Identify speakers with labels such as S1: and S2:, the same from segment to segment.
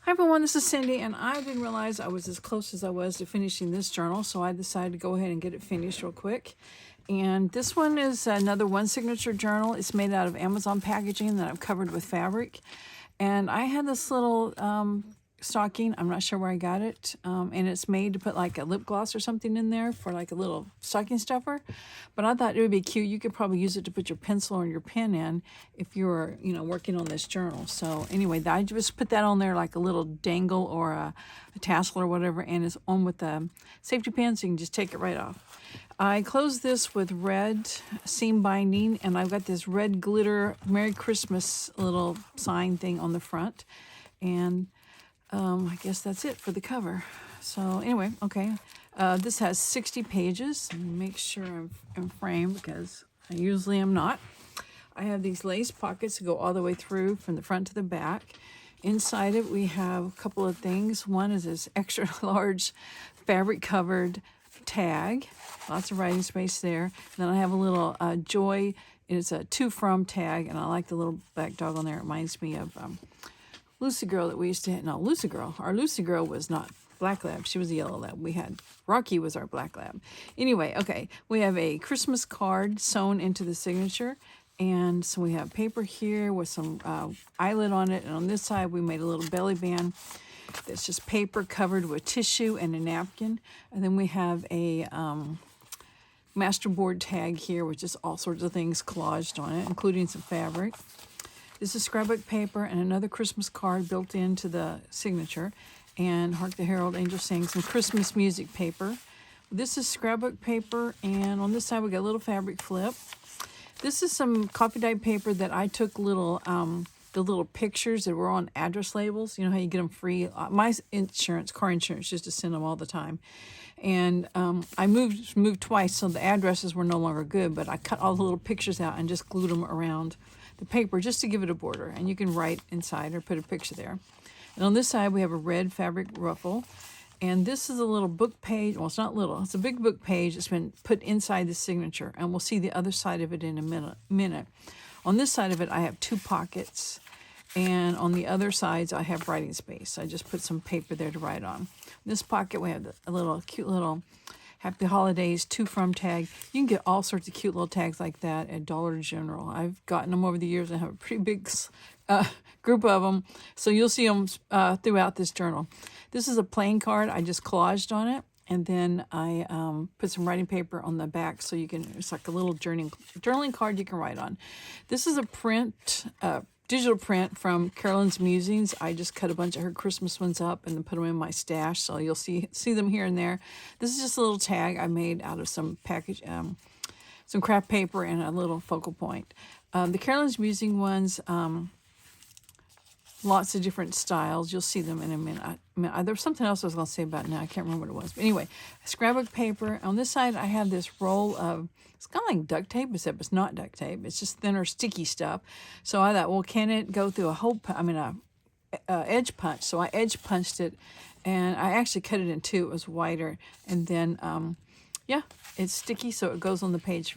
S1: Hi everyone, this is Cindy, and I didn't realize I was as close as I was to finishing this journal, so I decided to go ahead and get it finished real quick. And this one is another one signature journal. It's made out of Amazon packaging that I've covered with fabric. And I had this little stocking, I'm not sure where I got it, and it's made to put like a lip gloss or something in there for like a little stocking stuffer. But I thought it would be cute. You could probably use it to put your pencil or your pen in if you were, working on this journal. So anyway, I just put that on there like a little dangle or a tassel or whatever, and it's on with the safety pin, so you can just take it right off. I closed this with red seam binding, and I've got this red glitter Merry Christmas little sign thing on the front. And I guess that's it for the cover. So anyway, okay. This has 60 pages. Let me make sure I'm in frame because I usually am not. I have these lace pockets that go all the way through from the front to the back. Inside it, we have a couple of things. One is this extra large fabric covered tag. Lots of writing space there. And then I have a little Joy. It's a to from tag, and I like the little black dog on there. It reminds me of Lucy Girl that we used to have. No, Lucy Girl. Our Lucy Girl was not Black Lab. She was a yellow lab. We had Rocky was our Black Lab. Anyway, okay. We have a Christmas card sewn into the signature. And so we have paper here with some eyelet on it. And on this side, we made a little belly band that's just paper covered with tissue and a napkin. And then we have a masterboard tag here, which is all sorts of things collaged on it, including some fabric. This is scrapbook paper and another Christmas card built into the signature. And Hark the Herald Angels Sing, some Christmas music paper. This is scrapbook paper, and on this side we got a little fabric flip. This is some coffee dyed paper that I took the little pictures that were on address labels. You know how you get them free? My insurance, car insurance, used to send them all the time. And I moved twice, so the addresses were no longer good, but I cut all the little pictures out and just glued them around the paper just to give it a border. And you can write inside or put a picture there. And on this side, we have a red fabric ruffle. And this is a little book page. Well, it's not little. It's a big book page that's been put inside the signature. And we'll see the other side of it in a minute. On this side of it, I have two pockets. And on the other sides, I have writing space. I just put some paper there to write on. In this pocket, we have a little cute little Happy Holidays to from tag. You can get all sorts of cute little tags like that at Dollar General. I've gotten them over the years and have a pretty big group of them. So you'll see them throughout this journal. This is a plain card. I just collaged on it. And then I put some writing paper on the back so you can, it's like a little journaling card you can write on. This is a digital print from Carolyn's Musings. I just cut a bunch of her Christmas ones up and then put them in my stash, so you'll see them here and there. This is just a little tag I made out of some some craft paper and a little focal point. The Carolyn's Musing ones, lots of different styles. You'll see them in a minute. There was something else I was going to say about it now. I can't remember what it was. But anyway, scrapbook paper. On this side, I have this roll of, it's kind of like duct tape, except it's not duct tape. It's just thinner, sticky stuff. So I thought, well, can it go through a edge punch? So I edge punched it, and I actually cut it in two. It was wider. And then, yeah, it's sticky, so it goes on the page.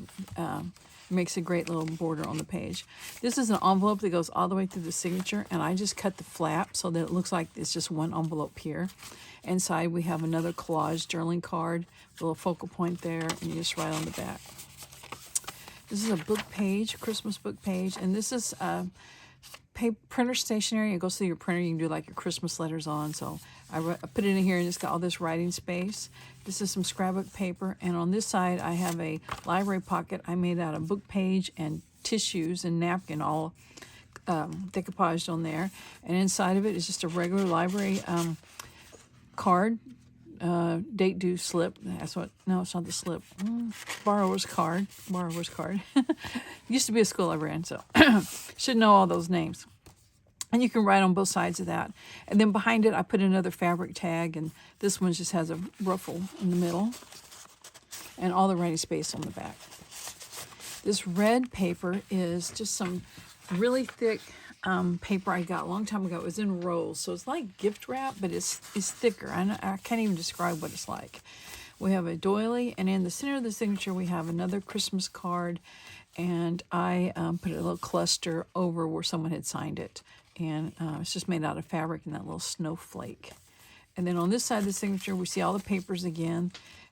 S1: Makes a great little border on the page. This is an envelope that goes all the way through the signature, and I just cut the flap so that it looks like it's just one envelope here. Inside we have another collage journaling card, a little focal point there, and you just write on the back. This is a book page, Christmas book page, and this is printer stationery. It goes through your printer. You can do like your Christmas letters on. So I put it in here and it's got all this writing space. This is some scrapbook paper. And on this side, I have a library pocket I made out of book page and tissues and napkin all decoupaged on there. And inside of it is just a regular library card. Date due slip. No, it's not the slip. Borrower's card. Used to be a school librarian, so should know all those names. And you can write on both sides of that. And then behind it, I put another fabric tag, and this one just has a ruffle in the middle and all the writing space on the back. This red paper is just some really thick paper I got a long time ago. It was in rolls, so it's like gift wrap, but it's thicker. I can't even describe what it's like. We have a doily, and in the center of the signature we have another Christmas card, and I put a little cluster over where someone had signed it. And it's just made out of fabric and that little snowflake. And then on this side of the signature, we see all the papers again.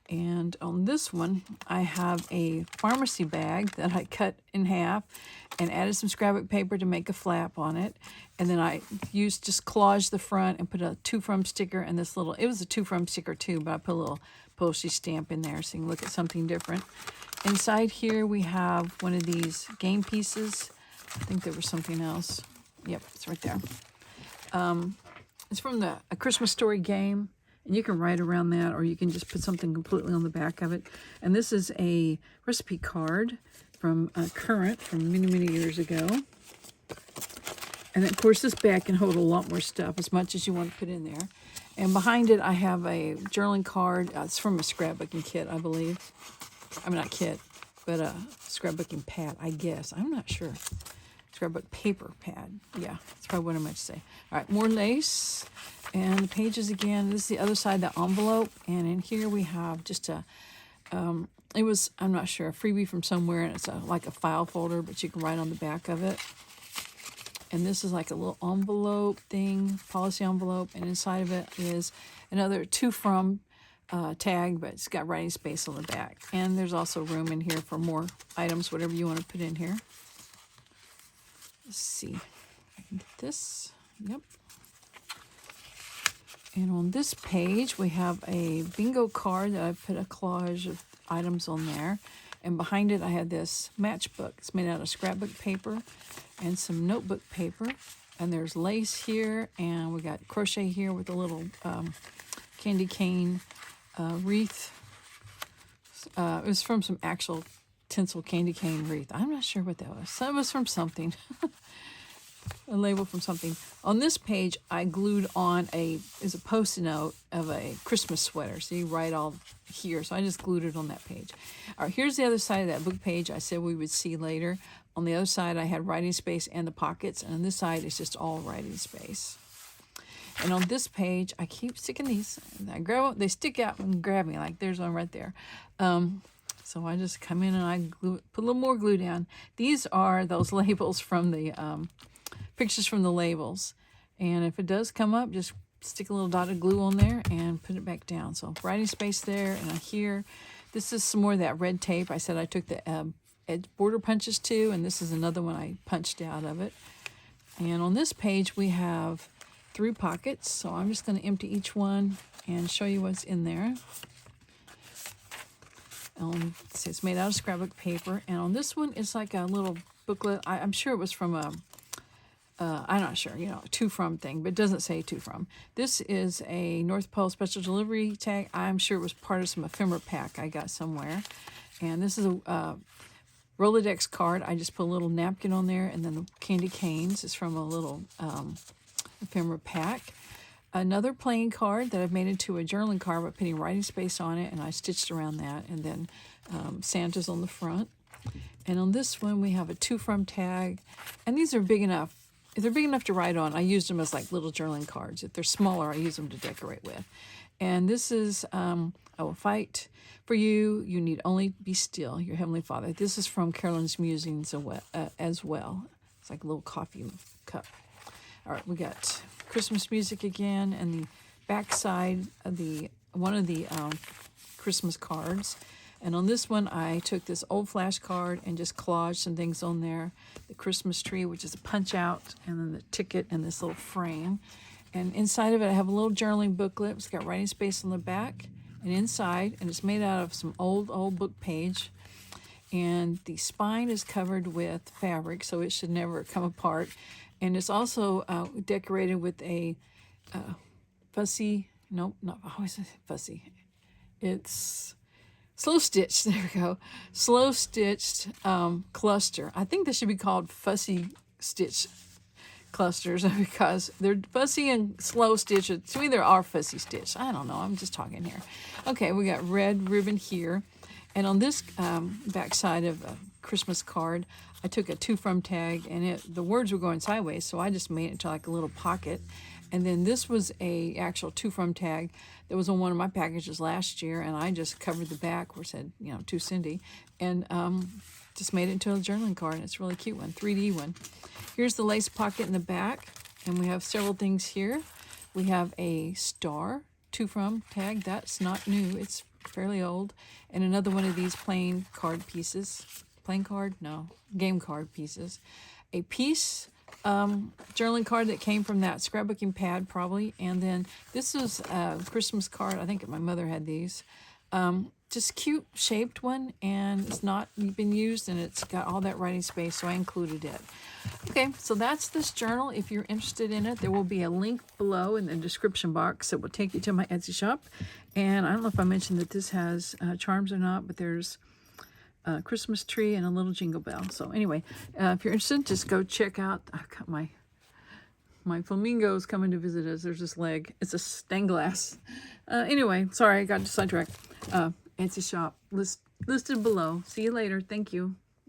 S1: And on this one, I have a pharmacy bag that I cut in half and added some scrapbook paper to make a flap on it. And then I just collaged the front and put a to from sticker and this little, it was a to from sticker too, but I put a little postage stamp in there so you can look at something different. Inside here, we have one of these game pieces. I think there was something else. Yep, it's right there. It's from A Christmas Story game. And you can write around that, or you can just put something completely on the back of it. And this is a recipe card from Current from many, many years ago. And of course, this bag can hold a lot more stuff, as much as you want to put in there. And behind it, I have a journaling card. It's from a scrapbooking kit, I believe. I mean, not kit, but a scrapbooking pad, I guess. I'm not sure. Scrapbook paper pad. Yeah, that's probably what I meant to say. All right, more lace. And the pages again. This is the other side of the envelope. And in here we have just a, it was, I'm not sure, a freebie from somewhere. And it's like a file folder, but you can write on the back of it. And this is like a little envelope thing, policy envelope. And inside of it is another to from tag, but it's got writing space on the back. And there's also room in here for more items, whatever you want to put in here. Let's see if I can get this. Yep. And on this page, we have a bingo card that I put a collage of items on there. And behind it, I had this matchbook. It's made out of scrapbook paper and some notebook paper. And there's lace here, and we got crochet here with a little candy cane wreath. It was from some actual tinsel candy cane wreath. I'm not sure what that was. So it was from something. A label from something. On this page, I glued on a Post-it note of a Christmas sweater. So you write all here. So I just glued it on that page. All right, here's the other side of that book page I said we would see later. On the other side, I had writing space and the pockets. And on this side, it's just all writing space. And on this page, I keep sticking these. I grab them, they stick out and grab me. Like there's one right there. So I just come in and I put a little more glue down. These are those labels from the pictures from the labels. And if it does come up, just stick a little dot of glue on there and put it back down. So writing space there and here. This is some more of that red tape. I said I took the edge border punches too, and this is another one I punched out of it. And on this page, we have 3 pockets. So I'm just going to empty each one and show you what's in there. So it's made out of scrapbook paper. And on this one, it's like a little booklet. I'm sure it was from I'm not sure, a to from thing, but it doesn't say to from. This is a North Pole special delivery tag. I'm sure it was part of some ephemera pack I got somewhere. And this is a Rolodex card. I just put a little napkin on there, and then the candy canes is from a little ephemera pack. Another plain card that I've made into a journaling card by putting writing space on it, and I stitched around that, and then Santa's on the front. And on this one, we have a to from tag, and these are big enough. If they're big enough to write on, I use them as like little journaling cards. If they're smaller, I use them to decorate with. And this is, I will fight for you. You need only be still, your Heavenly Father. This is from Carolyn's Musings as well. It's like a little coffee cup. All right, we got Christmas music again, and the back side of one of the Christmas cards. And on this one, I took this old flash card and just collaged some things on there. The Christmas tree, which is a punch out, and then the ticket and this little frame. And inside of it, I have a little journaling booklet. It's got writing space on the back and inside, and it's made out of some old book page. And the spine is covered with fabric, so it should never come apart. And it's also decorated with a fussy, nope, not always fussy. It's slow stitched, there we go. Slow stitched cluster. I think this should be called fussy stitch clusters because they're fussy and slow stitch. To me, they are fussy stitch. I don't know. I'm just talking here. Okay, we got red ribbon here. And on this back side of a Christmas card, I took a to from tag, and the words were going sideways, so I just made it to like a little pocket. And then this was a actual to from tag that was on one of my packages last year, and I just covered the back where it said, to Cindy, and just made it into a journaling card. And it's a really cute one, 3D one. Here's the lace pocket in the back, And we have several things here. We have a star to from tag. That's not new. It's fairly old. And another one of these plain card pieces. Plain card? No. Game card pieces. A piece journaling card that came from that scrapbooking pad probably. And then this is a Christmas card. I think my mother had these. Just cute shaped one, and it's not been used, and it's got all that writing space, so I included it. Okay, so that's this journal. If you're interested in it, there will be a link below in the description box that will take you to my Etsy shop. And I don't know if I mentioned that this has charms or not, but there's a Christmas tree and a little jingle bell. So anyway, if you're interested, just go check out. I've got my flamingo's coming to visit us. There's this leg. It's a stained glass. Anyway, sorry, I got sidetracked. Etsy shop listed below. See you later. Thank you.